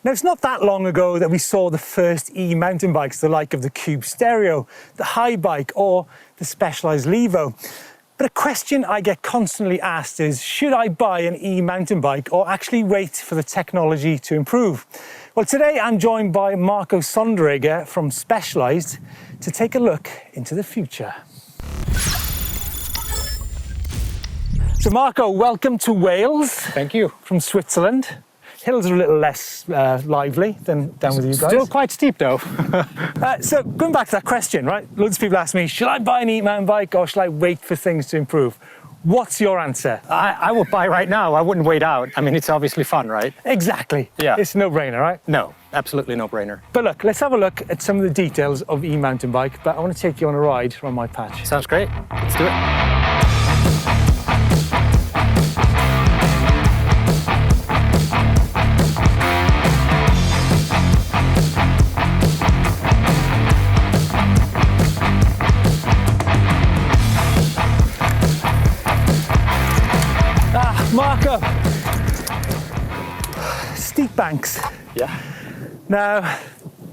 Now, it's not that long ago that we saw the first e-mountain bikes, the like of the Cube Stereo, the High Bike, or the Specialized Levo. But a question I get constantly asked is, should I buy an e-mountain bike or actually wait for the technology to improve? Well, today I'm joined by Marco Sonderegger from Specialized to take a look into the future. So Marco, welcome to Wales. Thank you. From Switzerland. Hills are a little less lively than down with you guys. Still quite steep though. So going back to that question, right? Loads of people ask me, should I buy an e-mountain bike or should I wait for things to improve? What's your answer? I would buy right now. I wouldn't wait out. I mean, it's obviously fun, right? Exactly. Yeah. It's a no-brainer, right? No, absolutely no-brainer. But look, let's have a look at some of the details of e-mountain bike, but I want to take you on a ride around my patch. Sounds great. Let's do it. Marco, steep banks. Yeah. Now,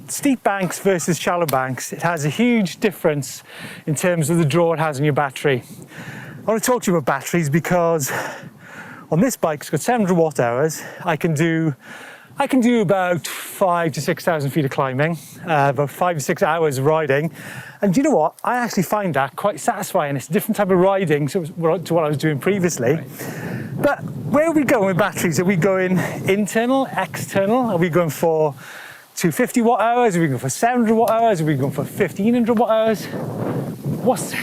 steep banks versus shallow banks, it has a huge difference in terms of the draw it has on your battery. I want to talk to you about batteries because on this bike, it's got 700 watt hours. I can do about 5,000 to 6,000 feet of climbing, about 5 to 6 hours of riding. And do you know what? I actually find that quite satisfying. It's a different type of riding to what I was doing previously. Right. But where are we going with batteries? Are we going internal, external? Are we going for 250 watt hours? Are we going for 700 watt hours? Are we going for 1,500 watt hours?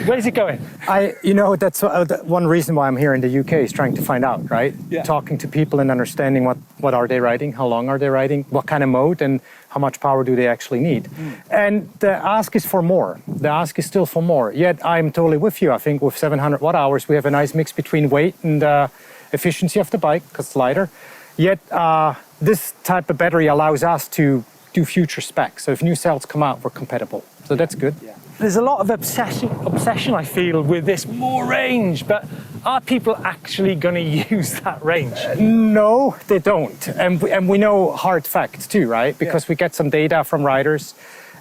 Where's it going? That's one reason why I'm here in the UK is trying to find out, right? Yeah. Talking to people and understanding what are they riding, how long are they riding, what kind of mode, and how much power do they actually need. And the ask is for more. The ask is still for more. Yet I'm totally with you. I think with 700 watt hours, we have a nice mix between weight and efficiency of the bike, because it's lighter. Yet this type of battery allows us to do future specs. So if new cells come out, we're compatible. So that's good. Yeah. There's a lot of obsession, I feel, with this more range, but are people actually going to use that range? No, they don't. And we know hard facts too, right? Because we get some data from riders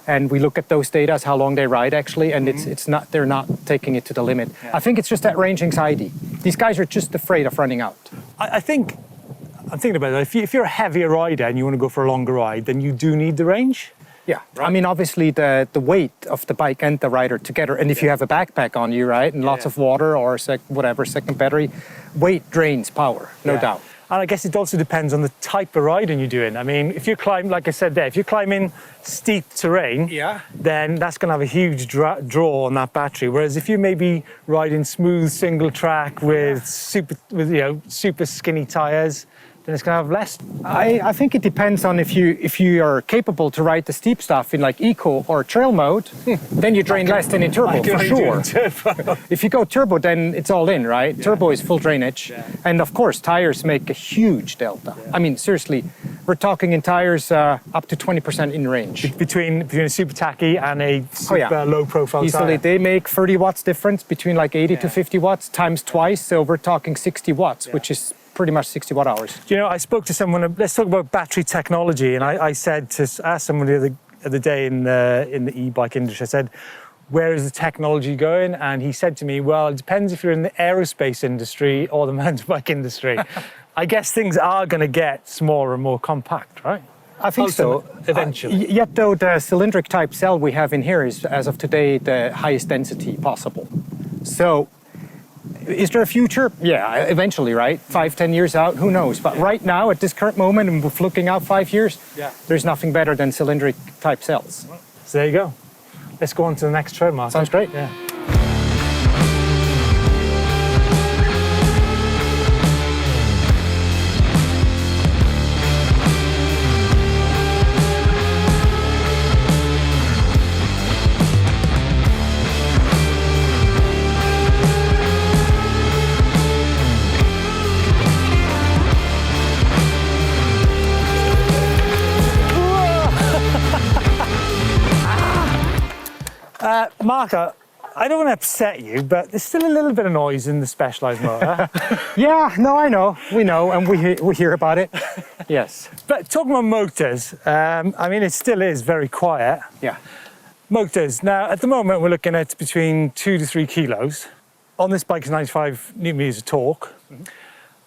and we look at those data as how long they ride actually, and they're not taking it to the limit. Yeah. I think it's just that range anxiety. These guys are just afraid of running out. I'm thinking about it. If you're a heavier rider and you want to go for a longer ride, then you do need the range. Yeah, right. I mean, obviously the weight of the bike and the rider together, and if you have a backpack on you, right, and lots of water or second battery, weight drains power, no doubt. And I guess it also depends on the type of riding you're doing. I mean, if you climb, like I said there, if you're climbing steep terrain, then that's going to have a huge draw on that battery. Whereas if you may be riding smooth single track with super skinny tires, then it's going to have less. I think it depends on if you are capable to ride the steep stuff in like eco or trail mode, then you drain less than in turbo, for sure. If you go turbo, then it's all in, right? Yeah. Turbo is full drainage. Yeah. And of course, tires make a huge delta. Yeah. I mean, seriously, we're talking in tires up to 20% in range. Between a super tacky and a super low profile easily, tire. They make 30 watts difference between like 80 to 50 watts times twice. So we're talking 60 watts, which is pretty much 60 watt hours. Do you know, I spoke to someone, let's talk about battery technology, and I said to ask someone the other day in the e-bike industry, I said, where is the technology going? And he said to me, well, it depends if you're in the aerospace industry or the mountain bike industry. I guess things are going to get smaller and more compact, right? I think so, eventually. Yet though, the cylindric type cell we have in here is, as of today, the highest density possible. So, is there a future? Yeah, eventually, right? 5-10 years out, who knows? But right now, at this current moment, and we're looking out 5 years, there's nothing better than cylindric type cells. So there you go. Let's go on to the next trail, Marco. Sounds great. Yeah. Marco, I don't want to upset you, but there's still a little bit of noise in the Specialized motor. Yeah, no, I know. We know, and we hear about it. Yes. But talking about motors, I mean, it still is very quiet. Yeah. Motors. Now, at the moment, we're looking at between 2 to 3 kilos. On this bike is 95 newton meters of torque. Mm-hmm.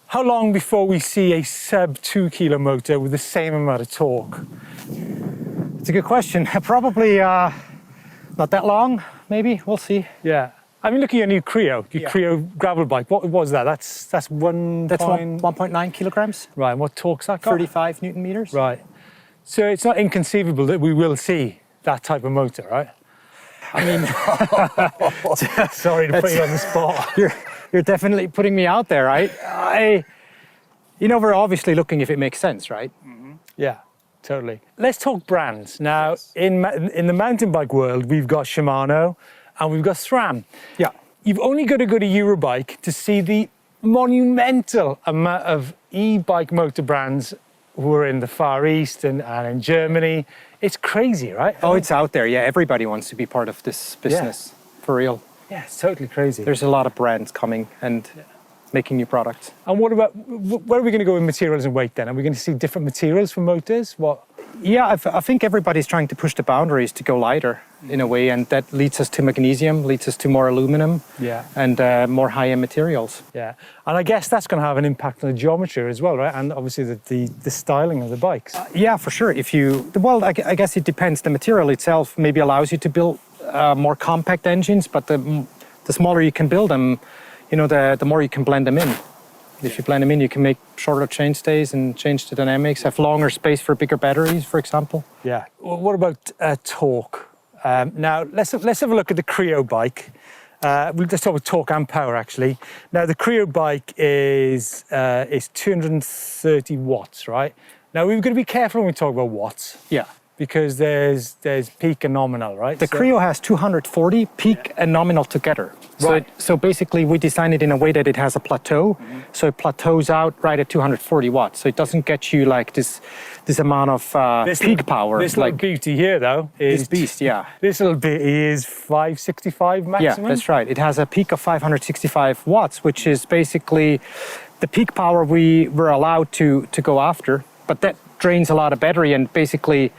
How long before we see a sub 2 kilo motor with the same amount of torque? It's a good question. Probably not that long, maybe. We'll see. Yeah. I mean, look at your new Creo, Creo gravel bike. What was that? That's 1.9 kilograms. Right, and what torque's that got? 35 newton meters. Right. So it's not inconceivable that we will see that type of motor, right? I mean, sorry to put you on the spot. You're definitely putting me out there, right? We're obviously looking if it makes sense, right? Mm-hmm. Yeah, totally. Let's talk brands. Now, in the mountain bike world, we've got Shimano and we've got SRAM. Yeah. You've only got to go to Eurobike to see the monumental amount of e-bike motor brands who are in the Far East and in Germany. It's crazy, right? Oh, it's out there. Yeah, everybody wants to be part of this business, for real. Yeah, it's totally crazy. There's a lot of brands coming and making new products. And what about, where are we going to go in materials and weight then? Are we going to see different materials for motors? What? Yeah, I think everybody's trying to push the boundaries to go lighter in a way, and that leads us to magnesium, leads us to more aluminum, and more high-end materials. Yeah, and I guess that's going to have an impact on the geometry as well, right? And obviously the styling of the bikes. Yeah, for sure. I guess it depends. The material itself maybe allows you to build more compact engines, but the smaller you can build them, the more you can blend them in. If you blend them in, you can make shorter chainstays and change the dynamics, have longer space for bigger batteries, for example. Yeah. Well, what about torque? Now, let's have a look at the Creo bike. Let's talk about torque and power, actually. Now, the Creo bike is 230 watts, right? Now, we've got to be careful when we talk about watts. Yeah. Because there's peak and nominal, right? The Creo has 240 peak and nominal together. Right. So basically we design it in a way that it has a plateau. Mm-hmm. So it plateaus out right at 240 watts. So it doesn't get you like this amount of peak power. This little beauty here, though, is... This beast, yeah. This little beauty is 565 maximum? Yeah, that's right. It has a peak of 565 watts, which is basically the peak power we were allowed to go after. But that drains a lot of battery and basically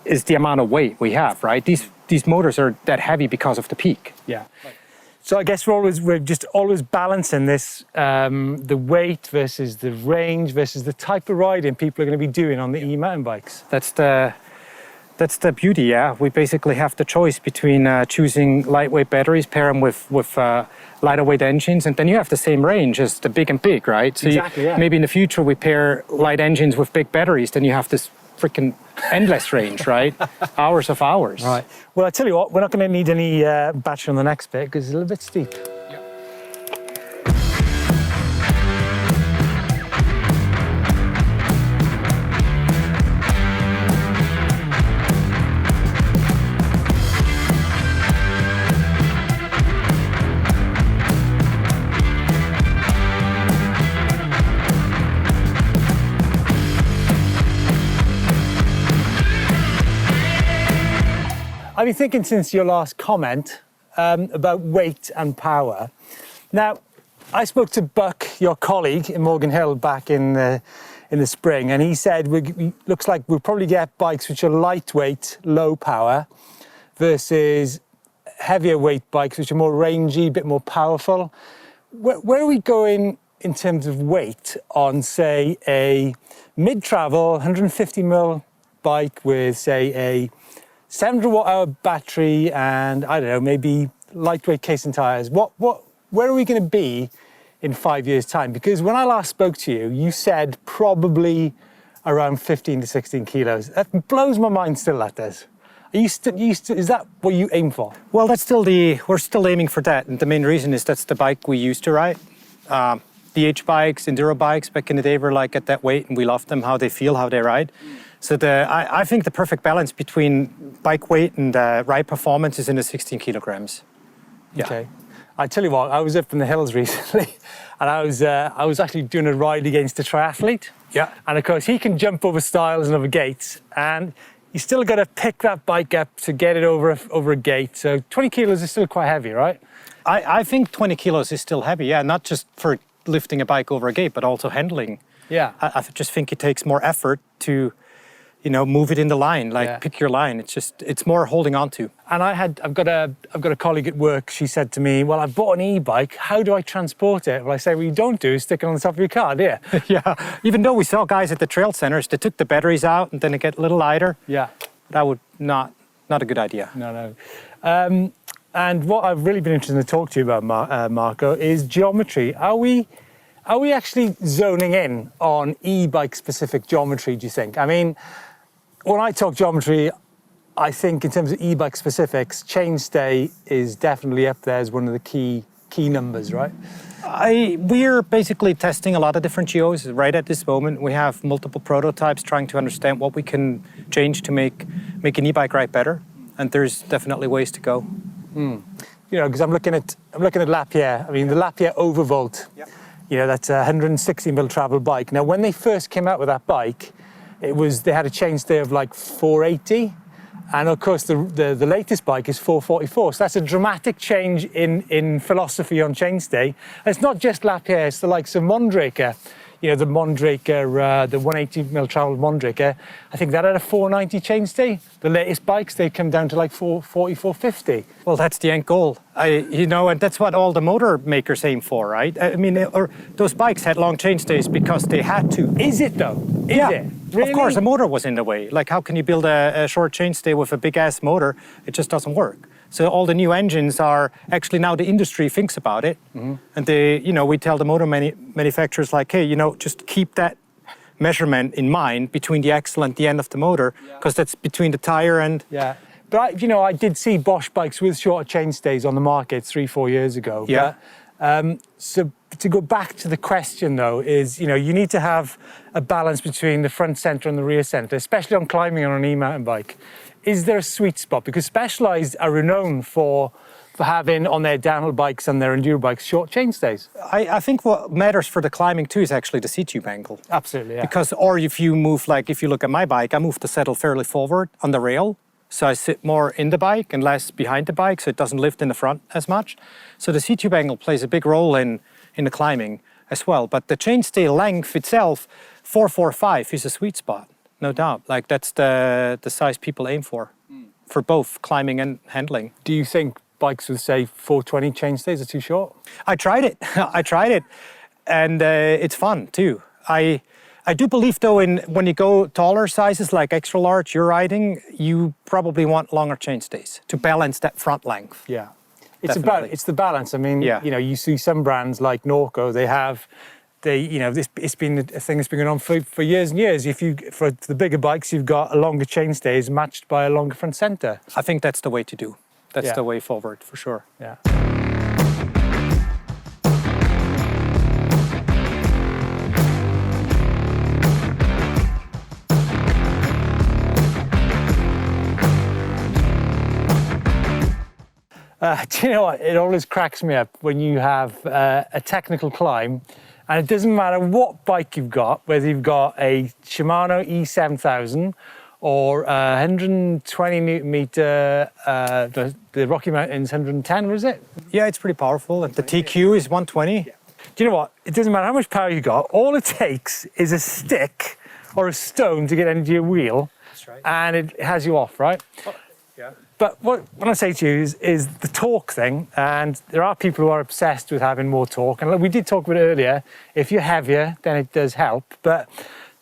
is the amount of weight we have, right? These motors are that heavy because of the peak. Yeah. Right. So I guess we're just always balancing this, the weight versus the range versus the type of riding people are going to be doing on the e-mountain bikes. That's the beauty, yeah. We basically have the choice between choosing lightweight batteries, pair them with lighter weight engines, and then you have the same range as the big and big, right? So exactly, maybe in the future we pair light engines with big batteries, then you have this freaking endless range, right? Hours of hours. Right. Well, I tell you what, we're not going to need any battery on the next bit because it's a little bit steep. I've been thinking since your last comment about weight and power. Now, I spoke to Buck, your colleague in Morgan Hill, back in the spring, and he said looks like we'll probably get bikes which are lightweight, low power, versus heavier weight bikes which are more rangy, a bit more powerful. Where are we going in terms of weight on, say, a mid-travel 150 mil bike with, say, a 700 watt-hour battery and, I don't know, maybe lightweight case and tires? Where are we going to be in 5 years' time? Because when I last spoke to you, you said probably around 15 to 16 kilos. That blows my mind still, that does. Is that what you aim for? Well, we're still aiming for that. And the main reason is that's the bike we used to ride. DH bikes, enduro bikes back in the day were like at that weight, and we loved them, how they feel, how they ride. So I think the perfect balance between bike weight and ride performance is in the 16 kilograms. Yeah. Okay. I tell you what, I was up in the hills recently, and I was actually doing a ride against a triathlete. Yeah. And of course, he can jump over stiles and over gates, and you still got to pick that bike up to get it over a gate. So 20 kilos is still quite heavy, right? I think 20 kilos is still heavy, yeah, not just for lifting a bike over a gate, but also handling. Yeah. I just think it takes more effort to, you know, move it in the line, like pick your line. It's more holding on to. And I've got a colleague at work. She said to me, well, I've bought an e-bike. How do I transport it? Well, I say, well, you don't do is stick it on the top of your car, do you? Yeah. Even though we saw guys at the trail centers, they took the batteries out and then it get a little lighter. Yeah. That would not a good idea. No. And what I've really been interested to talk to you about, Marco, is geometry. Are we actually zoning in on e-bike specific geometry, do you think? I mean, when I talk geometry, I think in terms of e-bike specifics, chainstay is definitely up there as one of the key numbers, right? We're basically testing a lot of different geos right at this moment. We have multiple prototypes trying to understand what we can change to make an e-bike ride better, and there's definitely ways to go. You know, because I'm looking at Lapierre. I mean, the Lapierre Overvolt. Yep. You know, that's a 160 mil travel bike. Now, when they first came out with that bike, they had a chainstay of like 480, and of course the latest bike is 444. So that's a dramatic change in philosophy on chainstay. And it's not just Lapierre; it's the likes of Mondraker. You know, the Mondraker, the 180 mil travel Mondraker, I think that had a 490 chainstay. The latest bikes, they come down to like 440, 450. Well, that's the end goal. You know, and that's what all the motor makers aim for, right? I mean, those bikes had long chainstays because they had to. Is it though? Is it? Really? Of course, the motor was in the way. Like, how can you build a short chainstay with a big-ass motor? It just doesn't work. So all the new engines are actually now the industry thinks about it, and we tell the motor manufacturers like, hey, you know, just keep that measurement in mind between the axle and the end of the motor, because that's between the tire and. Yeah, but I did see Bosch bikes with shorter chainstays on the market 3-4 years ago. Yeah. But, so to go back to the question though, is you need to have a balance between the front center and the rear center, especially on climbing on an e-mountain bike. Is there a sweet spot? Because Specialized are renowned for having on their downhill bikes and their enduro bikes short chainstays. I think what matters for the climbing too is actually the seat-tube angle. Absolutely, yeah. Because, or if you move, like if you look at my bike, I move the saddle fairly forward on the rail. So I sit more in the bike and less behind the bike, so it doesn't lift in the front as much. So the seat-tube angle plays a big role in the climbing as well. But the chainstay length itself, 445 is a sweet spot. No doubt. Like that's the size people aim for both climbing and handling. Do you think bikes with, say, 420 chainstays are too short? I tried it, and it's fun too. I do believe though, when you go taller sizes like extra large, you're riding, you probably want longer chainstays to balance that front length. Yeah, it's the balance. I mean, you see some brands like Norco, it's been a thing that's been going on for years and years. For the bigger bikes, you've got a longer chainstays matched by a longer front center. I think that's the way to do. That's the way forward, for sure. Yeah. Do you know what? It always cracks me up when you have a technical climb, and it doesn't matter what bike you've got, whether you've got a Shimano E7000 or 120 Newton meter, the Rocky Mountains 110, was it? Yeah, it's pretty powerful. And the TQ is 120. Yeah. Do you know what? It doesn't matter how much power you got. All it takes is a stick or a stone to get into your wheel. That's right. And it has you off, right? Oh, yeah. But what I say to you is the torque thing, and there are people who are obsessed with having more torque. And we did talk about it earlier. If you're heavier, then it does help. But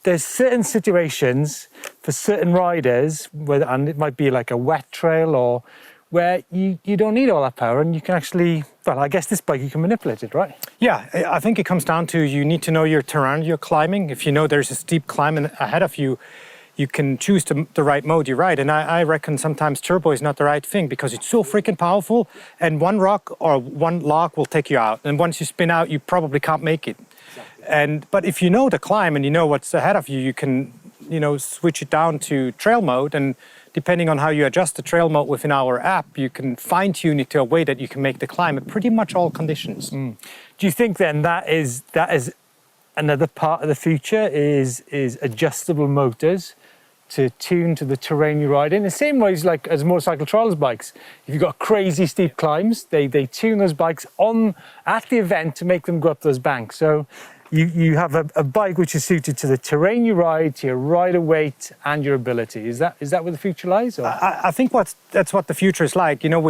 there's certain situations for certain riders, and it might be like a wet trail or where you don't need all that power, and you can actually, well, I guess this bike you can manipulate it, right? Yeah, I think it comes down to you need to know your terrain you're climbing. If you know there's a steep climb ahead of you, you can choose the right mode you ride. And I reckon sometimes turbo is not the right thing because it's so freaking powerful, and one rock or one log will take you out. And once you spin out, you probably can't make it. Exactly. But if you know the climb and you know what's ahead of you, you can, switch it down to trail mode. And depending on how you adjust the trail mode within our app, you can fine tune it to a way that you can make the climb at pretty much all conditions. Do you think then that is another part of the future is adjustable motors to tune to the terrain you ride in. The same ways like as motorcycle trials bikes. If you've got crazy steep climbs, they tune those bikes on at the event to make them go up those banks. So you have a bike which is suited to the terrain you ride, to your rider weight and your ability. Is that where the future lies? Or? I think that's what the future is like. You know,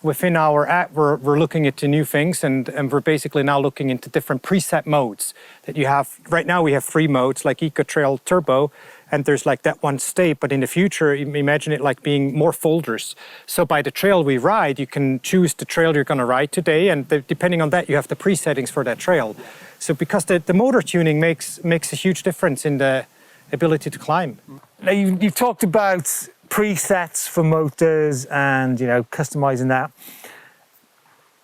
within our app, we're looking into new things, and we're basically now looking into different preset modes that you have. Right now we have 3 modes like Eco Trail Turbo, and there's like that one state, but in the future, imagine it like being more folders. So by the trail we ride, you can choose the trail you're going to ride today, and depending on that, you have the presettings for that trail. So because the motor tuning makes a huge difference in the ability to climb. Now you've talked about presets for motors and, you know, customizing that.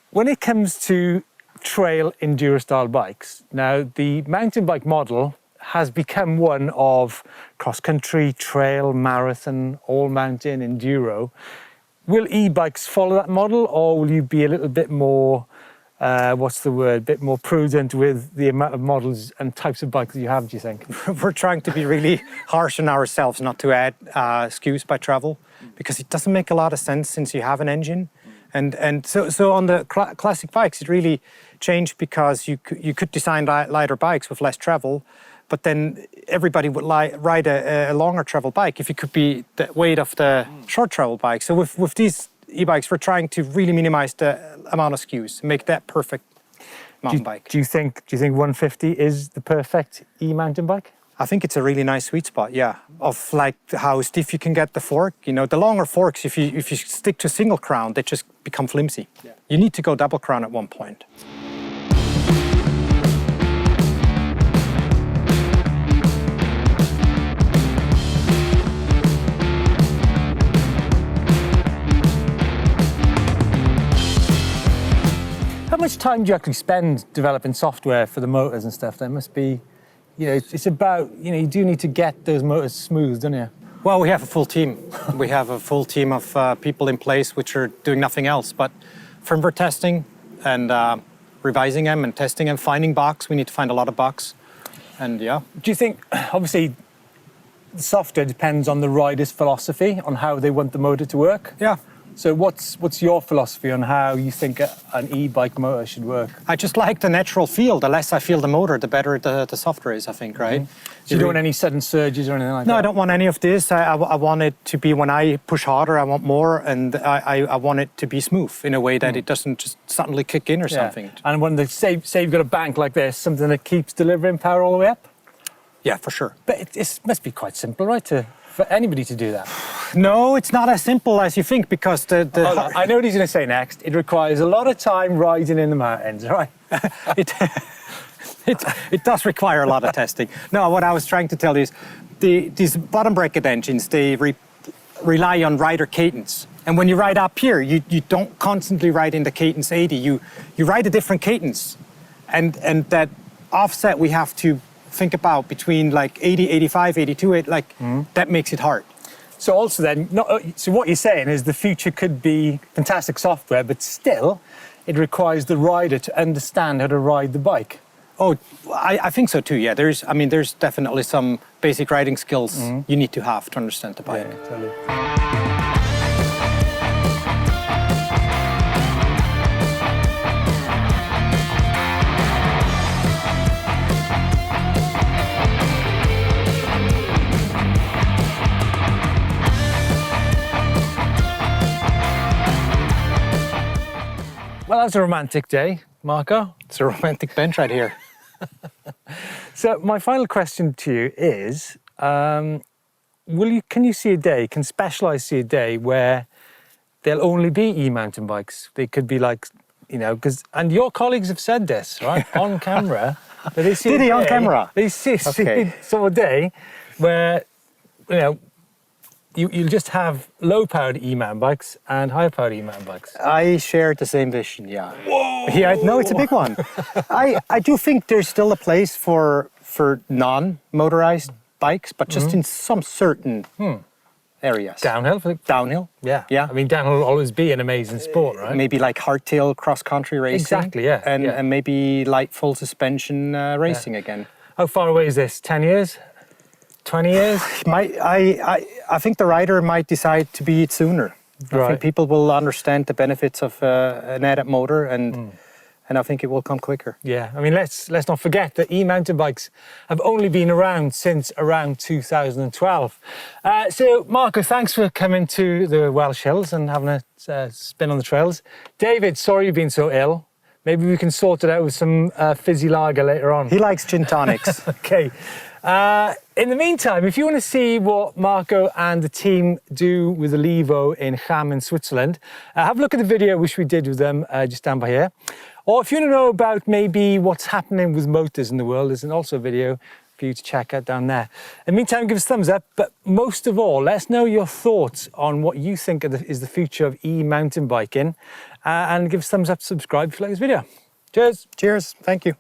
When it comes to trail enduro style bikes, now the mountain bike model has become one of cross-country, trail, marathon, all-mountain, enduro. Will e-bikes follow that model, or will you be a little bit more, bit more prudent with the amount of models and types of bikes that you have, do you think? We're trying to be really harsh on ourselves not to add SKUs by travel, because it doesn't make a lot of sense since you have an engine. And so on the classic bikes, it really changed because you could design lighter bikes with less travel, but then everybody would ride a longer travel bike if it could be the weight of the short travel bike. So with these e-bikes, we're trying to really minimize the amount of SKUs, make that perfect mountain bike. Do you think 150 is the perfect e-mountain bike? I think it's a really nice sweet spot, yeah, of like how stiff you can get the fork. You know, the longer forks, if you stick to single crown, they just become flimsy. Yeah. You need to go double crown at one point. How much time do you actually spend developing software for the motors and stuff? There must be, you know, it's about, you know, you do need to get those motors smooth, don't you? Well, we have a full team. We have a full team of people in place which are doing nothing else but firmware testing and revising them and testing them, finding bugs. We need to find a lot of bugs. And yeah. Do you think, obviously, the software depends on the rider's philosophy on how they want the motor to work? Yeah. So what's your philosophy on how you think an e-bike motor should work? I just like the natural feel. The less I feel the motor, the better the software is, I think, right? Mm-hmm. So you don't want any sudden surges or anything like that? No, I don't want any of this. I want it to be, when I push harder, I want more, and I want it to be smooth in a way that it doesn't just suddenly kick in or something. And when say you've got a bank like this, something that keeps delivering power all the way up? Yeah, for sure. But it must be quite simple, right, for anybody to do that? No, it's not as simple as you think, because I know what he's going to say next. It requires a lot of time riding in the mountains, right? It does require a lot of testing. No, what I was trying to tell you is these bottom bracket engines, they rely on rider cadence. And when you ride up here, you don't constantly ride in the cadence 80. You ride a different cadence. And that offset we have to think about between like 80, 85, 82, that makes it hard. So also then, so what you're saying is the future could be fantastic software, but still it requires the rider to understand how to ride the bike. Oh, I think so too, yeah. There's definitely some basic riding skills you need to have to understand the bike. Yeah, totally. Well, that was a romantic day, Marco. It's a romantic bench right here. So my final question to you is, can you see a day, can Specialized see a day where there'll only be e-mountain bikes? They could be like, you know, and your colleagues have said this, right, on camera. That they see Did he on camera? They see a day where, you know, you'll just have low-powered e-mountain bikes and high-powered e-mountain bikes. I share the same vision, yeah. Whoa! Yeah, no, it's a big one. I do think there's still a place for non-motorized bikes, but just in some certain areas. Downhill? Downhill? Yeah. Yeah. I mean, downhill will always be an amazing sport, right? Maybe like hardtail cross-country racing. Exactly, yeah. And maybe light full suspension racing again. How far away is this? 10 years? 20 years? I think the rider might decide to be it sooner. I think people will understand the benefits of an ADAPT motor, and I think it will come quicker. Yeah, I mean, let's not forget that e-mountain bikes have only been around since around 2012. So, Marco, thanks for coming to the Welsh Hills and having a spin on the trails. David, sorry you've been so ill. Maybe we can sort it out with some fizzy lager later on. He likes gin tonics. Okay. In the meantime, if you want to see what Marco and the team do with the Levo in Cham in Switzerland, have a look at the video which we did with them just down by here. Or if you want to know about maybe what's happening with motors in the world, there's also a video for you to check out down there. In the meantime, give us a thumbs up, but most of all, let us know your thoughts on what you think is the future of e-mountain biking, and give us a thumbs up, subscribe if you like this video. Cheers. Cheers. Thank you.